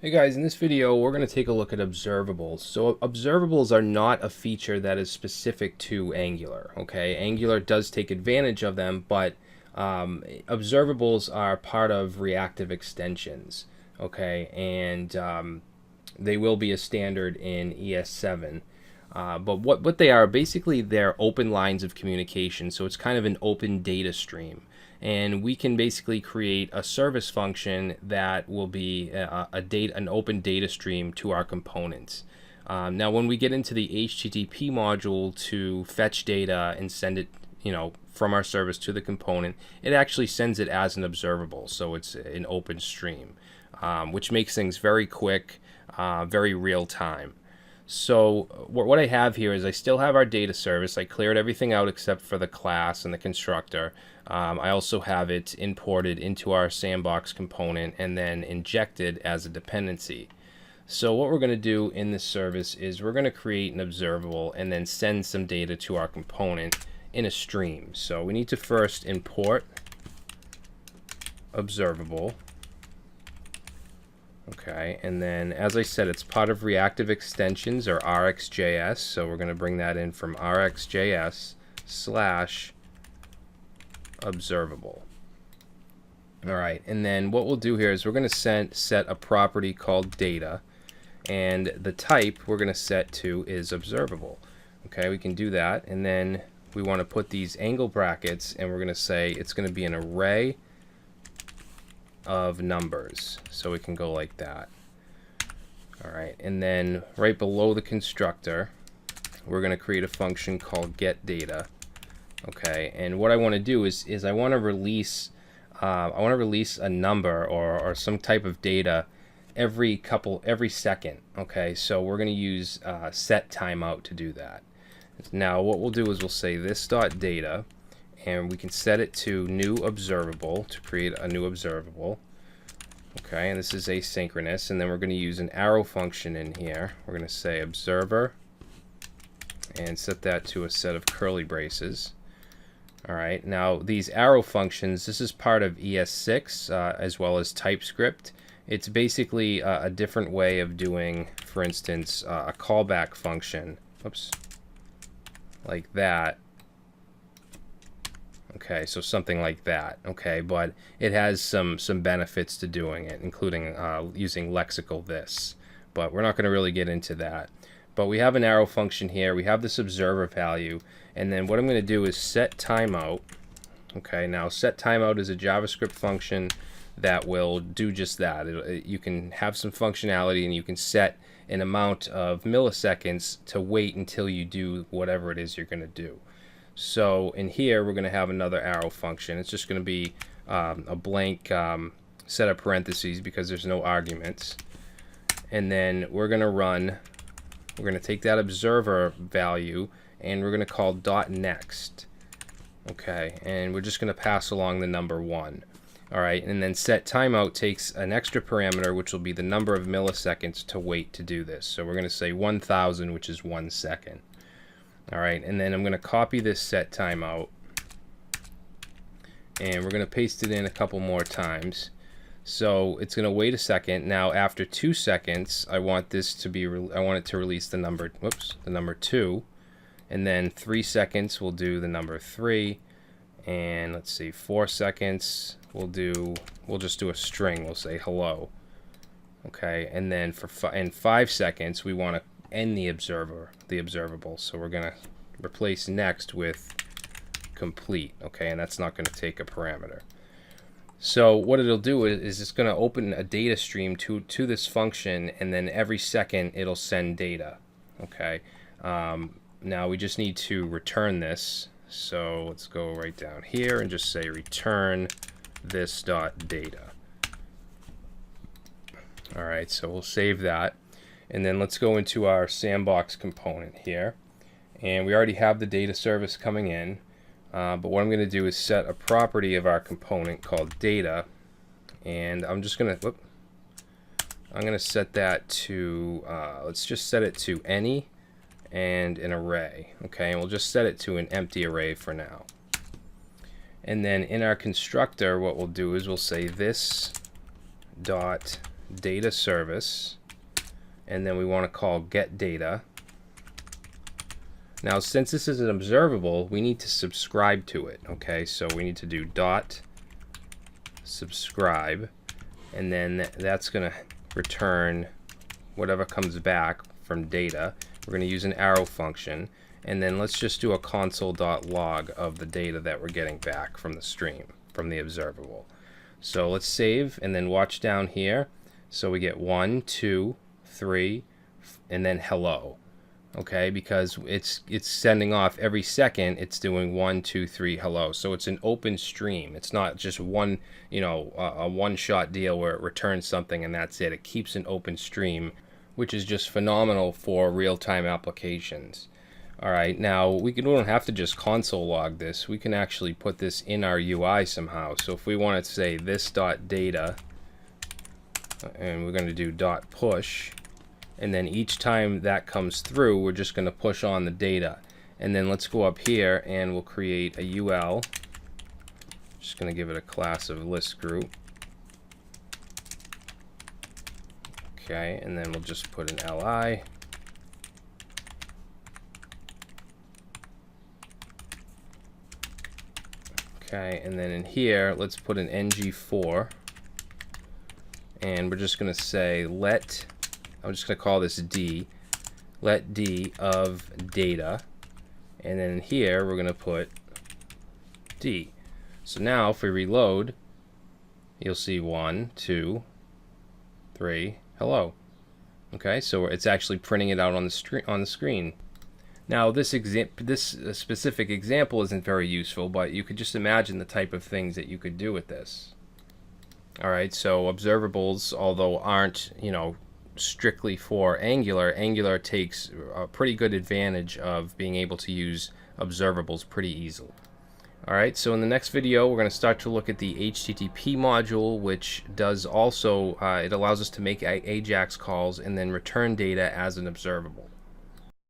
Hey guys, in this video we're going to take a look at observables. So observables are not a feature that is specific to Angular. Okay, Angular does take advantage of them, but observables are part of reactive extensions. Okay, and they will be a standard in ES7. But what they are, basically they're open lines of communication. So it's kind of an open data stream. And we can basically create a service function that will be an open data stream to our components. Now, when we get into the HTTP module to fetch data and send it, from our service to the component, it actually sends it as an observable. So it's an open stream, which makes things very quick, very real time. So what I have here is I still have our data service. I cleared everything out except for the class and the constructor. I also have it imported into our sandbox component and then injected as a dependency. So what we're going to do in this service is we're going to create an observable and then send some data to our component in a stream. So we need to first import observable. Okay, and then as I said, it's part of reactive extensions or RxJS, so we're going to bring that in from RxJS/observable. All right, and then what we'll do here is we're going to set a property called data, and the type we're going to set to is observable. Okay, we can do that, and then we want to put these angle brackets, and we're going to say it's going to be an array of numbers, so we can go like that. All right, and then right below the constructor we're going to create a function called getData. Okay, and what I want to do is I want to release a number or some type of data every second. Okay, so we're going to use set timeout to do that. Now what we'll do is we'll say this dot data, and we can set it to new observable to create a new observable. Okay, and this is asynchronous, and then we're going to use an arrow function in here. We're going to say observer and set that to a set of curly braces. All right, now these arrow functions, this is part of ES6 as well as TypeScript. It's basically a different way of doing, for instance, a callback function. Oops, like that. Okay, so something like that. Okay, but it has some benefits to doing it, including using lexical this. But we're not going to really get into that. But we have an arrow function here. We have this observer value, and then what I'm going to do is set timeout. Okay, now set timeout is a JavaScript function that will do just that. You can have some functionality, and you can set an amount of milliseconds to wait until you do whatever it is you're going to do. So in here we're going to have another arrow function. It's just going to be a blank set of parentheses because there's no arguments. And then we're going to take that observer value and we're going to call .next. Okay, and we're just going to pass along the number 1. All right, and then set timeout takes an extra parameter, which will be the number of milliseconds to wait to do this. So we're going to say 1000, which is 1 second. All right, and then I'm going to copy this set timeout, and we're going to paste it in a couple more times. So it's going to wait a second. Now after 2 seconds, I want it to release the number, the number 2, and then 3 seconds we'll do the number 3, and let's see, 4 seconds we'll just do a string. We'll say hello. Okay, and then in 5 seconds we want to end the observable. So we're going to replace next with complete. Okay, and that's not going to take a parameter. So what it'll do is it's going to open a data stream to this function, and then every second it'll send data. Okay, now we just need to return this. So let's go right down here and just say return this dot data. All right, so we'll save that. And then let's go into our sandbox component here. And we already have the data service coming in. But what I'm going to do is set a property of our component called data. And I'm just going to set that to, let's just set it to any and an array. Okay, and we'll just set it to an empty array for now. And then in our constructor, what we'll do is we'll say this dot data service, and then we want to call get data. Now, since this is an observable, we need to subscribe to it. Okay, so we need to do dot subscribe, and then that's going to return whatever comes back from data. We're going to use an arrow function, and then let's just do a console.log of the data that we're getting back from the stream, from the observable. So let's save and then watch down here. So we get 1, 2, 3, and then hello. Okay, because it's sending off every second. It's doing 1, 2, 3, hello. So it's an open stream. It's not just one, a one-shot deal where it returns something and that's it. It keeps an open stream, which is just phenomenal for real-time applications. All right, now we don't have to just console log this. We can actually put this in our UI somehow. So if we want to say this.data, and we're going to do .push, and then each time that comes through, we're just going to push on the data. And then let's go up here and we'll create a UL. Just going to give it a class of list group. Okay, and then we'll just put an LI. Okay, and then in here, let's put an ng4. And we're just going to say I'm just going to call this D. Let D of data. And then here, we're going to put D. So now, if we reload, you'll see 1, 2, 3, hello. Okay, so it's actually printing it out on the screen. Now, this specific example isn't very useful, but you could just imagine the type of things that you could do with this. All right, so observables, although aren't, strictly for Angular, Angular takes a pretty good advantage of being able to use observables pretty easily. All right, so in the next video, we're going to start to look at the HTTP module, which does also, it allows us to make AJAX calls and then return data as an observable.